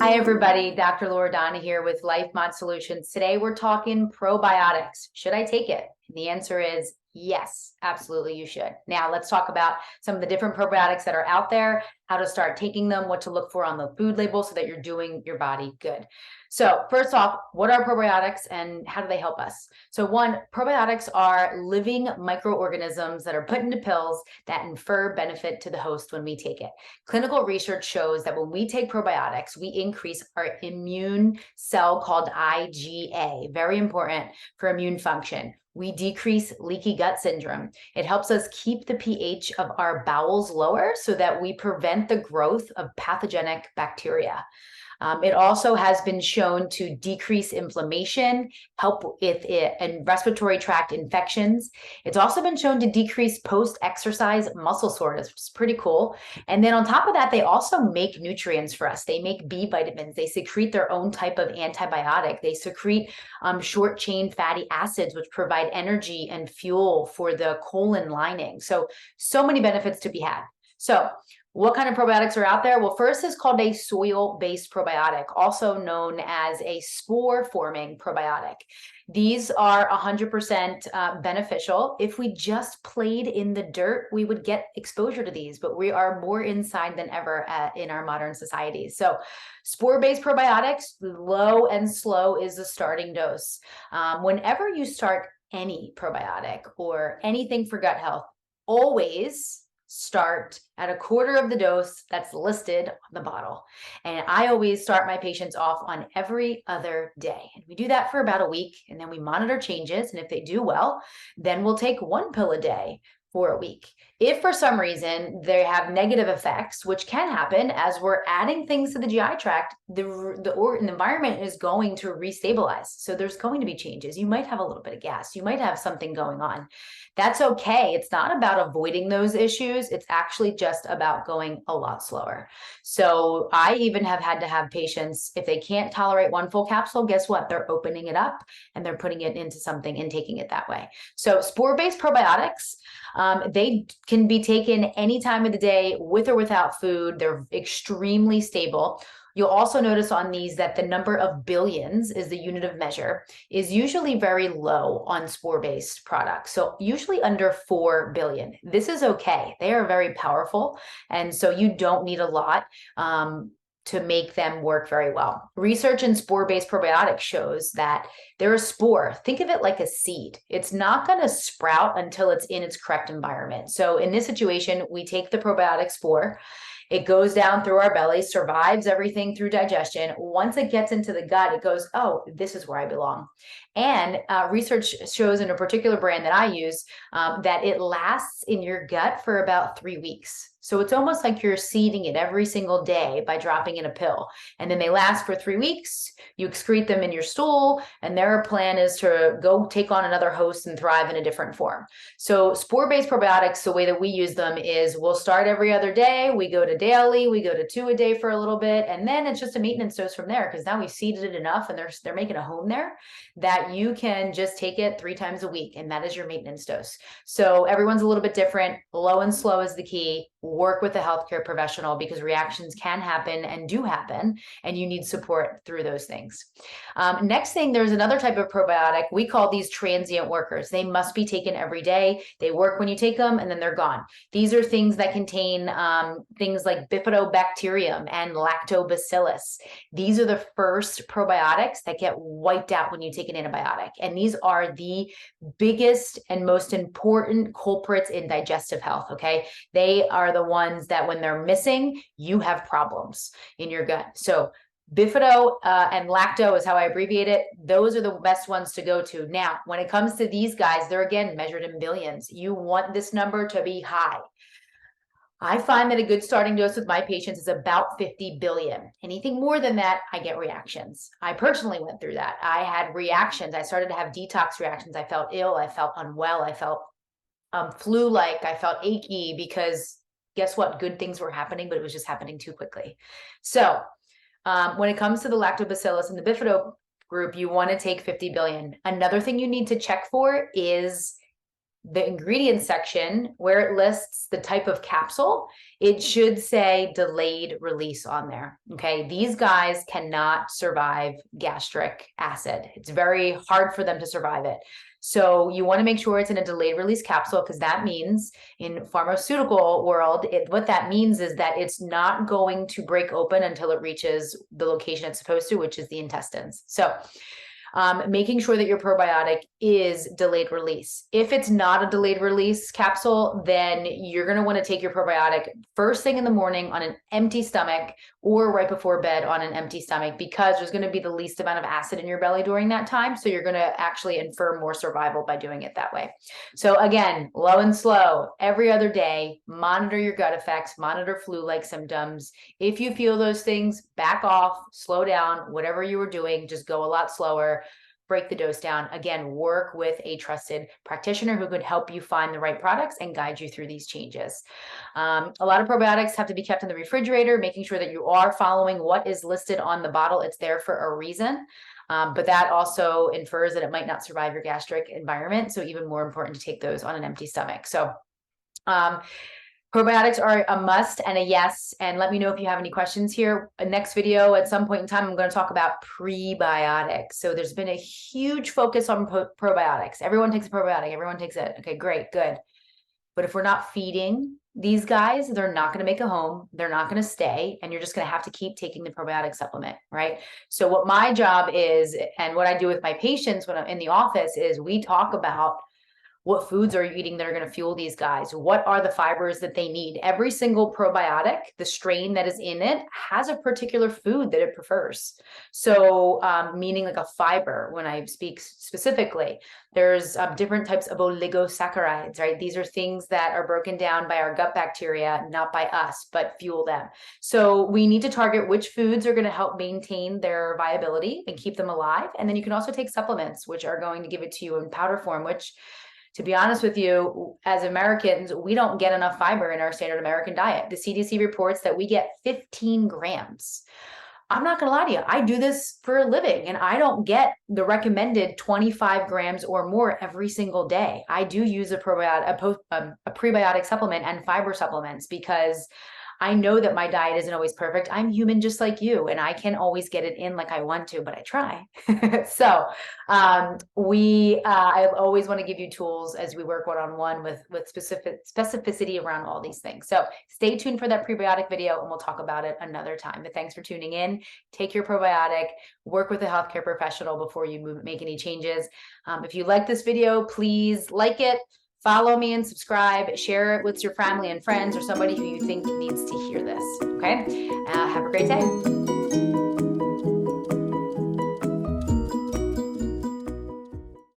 Hi, everybody. Dr. Loredana here with LifeMod Solutions. Today, we're talking probiotics. Should I take it? And the answer is yes, absolutely, you should. Now, let's talk about some of the different probiotics that are out there, how to start taking them, what to look for on the food label so that you're doing your body good. So first off, what are probiotics and how do they help us? So one, probiotics are living microorganisms that are put into pills that infer benefit to the host when we take it. Clinical research shows that when we take probiotics, we increase our immune cell called IgA, very important for immune function. We decrease leaky gut syndrome. It helps us keep the pH of our bowels lower so that we prevent the growth of pathogenic bacteria. It also has been shown to decrease inflammation, help with it and respiratory tract infections. It's also been shown to decrease post-exercise muscle soreness, which is pretty cool. And then on top of that, they also make nutrients for us. They make B vitamins. They secrete their own type of antibiotic. They secrete short-chain fatty acids, which provide energy and fuel for the colon lining. So many benefits to be had. So what kind of probiotics are out there? Well, first is called a soil-based probiotic, also known as a spore-forming probiotic. These are 100% beneficial. If we just played in the dirt, we would get exposure to these, but we are more inside than ever in our modern society. So spore-based probiotics, low and slow is the starting dose. Whenever you start any probiotic or anything for gut health, always start at a quarter of the dose that's listed on the bottle. And I always start my patients off on every other day. And we do that for about a week, and then we monitor changes. And if they do well, then we'll take one pill a day for a week. If for some reason they have negative effects, which can happen as we're adding things to the GI tract, the environment is going to restabilize. So there's going to be changes. You might have a little bit of gas. You might have something going on. That's okay. It's not about avoiding those issues. It's actually just about going a lot slower. So I even have had to have patients, if they can't tolerate one full capsule, guess what? They're opening it up and they're putting it into something and taking it that way. So spore-based probiotics, they can be taken any time of the day with or without food. They're extremely stable. You'll also notice on these that the number of billions is the unit of measure is usually very low on spore-based products. So usually under 4 billion. This is okay. They are very powerful. And so you don't need a lot to make them work very well. Research in spore-based probiotics shows that they're a spore. Think of it like a seed. It's not going to sprout until it's in its correct environment. So in this situation, we take the probiotic spore. It goes down through our belly, survives everything through digestion. Once it gets into the gut, it goes, oh, this is where I belong. And research shows in a particular brand that I use that it lasts in your gut for about 3 weeks. So it's almost like you're seeding it every single day by dropping in a pill. And then they last for 3 weeks. You excrete them in your stool, and their plan is to go take on another host and thrive in a different form. So spore-based probiotics, the way that we use them is we'll start every other day. We go to daily, we go to 2 a day for a little bit, and then it's just a maintenance dose from there because now we've seeded it enough and they're making a home there that you can just take it 3 times a week, and that is your maintenance dose. So everyone's a little bit different. Low and slow is the key. Work with a healthcare professional because reactions can happen and do happen, and you need support through those things. Next thing, there's another type of probiotic. We call these transient workers. They must be taken every day. They work when you take them, and then they're gone. These are things that contain things like Bifidobacterium and Lactobacillus. These are the first probiotics that get wiped out when you take an antibiotic, and these are the biggest and most important culprits in digestive health, okay? They are the ones that when they're missing, you have problems in your gut. So Bifido and Lacto is how I abbreviate it. Those are the best ones to go to. Now, when it comes to these guys, they're again measured in billions. You want this number to be high. I find that a good starting dose with my patients is about 50 billion. Anything more than that, I get reactions. I personally went through that. I had reactions. I started to have detox reactions. I felt ill. I felt unwell. I felt flu-like. I felt achy because guess what? Good things were happening, but it was just happening too quickly. So when it comes to the lactobacillus and the bifido group, you want to take 50 billion. Another thing you need to check for is the ingredients section where it lists the type of capsule, it should say delayed release on there. Okay. These guys cannot survive gastric acid. It's very hard for them to survive it. So you want to make sure it's in a delayed release capsule, because that means in pharmaceutical world, what that means is that it's not going to break open until it reaches the location it's supposed to, which is the intestines. So making sure that your probiotic is delayed release. If it's not a delayed release capsule, then you're going to want to take your probiotic first thing in the morning on an empty stomach, or right before bed on an empty stomach, because there's going to be the least amount of acid in your belly during that time. So you're going to actually infer more survival by doing it that way. So again, low and slow, every other day, monitor your gut effects, monitor flu-like symptoms. If you feel those things, back off, slow down, whatever you were doing, just go a lot slower. Break the dose down. Again, work with a trusted practitioner who could help you find the right products and guide you through these changes. A lot of probiotics have to be kept in the refrigerator, making sure that you are following what is listed on the bottle. It's there for a reason. But that also infers that it might not survive your gastric environment. So even more important to take those on an empty stomach. So probiotics are a must and a yes. And let me know if you have any questions here. Next video, at some point in time, I'm going to talk about prebiotics. So there's been a huge focus on probiotics. Everyone takes a probiotic. Everyone takes it. Okay, great, good. But if we're not feeding these guys, they're not going to make a home. They're not going to stay. And you're just going to have to keep taking the probiotic supplement, right? So what my job is, and what I do with my patients when I'm in the office, is we talk about what foods are you eating that are going to fuel these guys? What are the fibers that they need? Every single probiotic, the strain that is in it, has a particular food that it prefers. So meaning like a fiber, when I speak specifically, there's different types of oligosaccharides, right? These are things that are broken down by our gut bacteria, not by us, but fuel them. So we need to target which foods are going to help maintain their viability and keep them alive. And then you can also take supplements, which are going to give it to you in powder form, which, to be honest with you, as Americans, we don't get enough fiber in our standard American diet. The CDC reports that we get 15 grams. I'm not going to lie to you. I do this for a living, and I don't get the recommended 25 grams or more every single day. I do use a prebiotic supplement and fiber supplements because I know that my diet isn't always perfect. I'm human just like you, and I can always get it in like I want to, but I try. So I always want to give you tools as we work one-on-one with specificity around all these things. So stay tuned for that prebiotic video, and we'll talk about it another time. But thanks for tuning in. Take your probiotic, work with a healthcare professional before you make any changes. If you like this video, please like it. Follow me and subscribe, share it with your family and friends or somebody who you think needs to hear this, okay? Have a great day.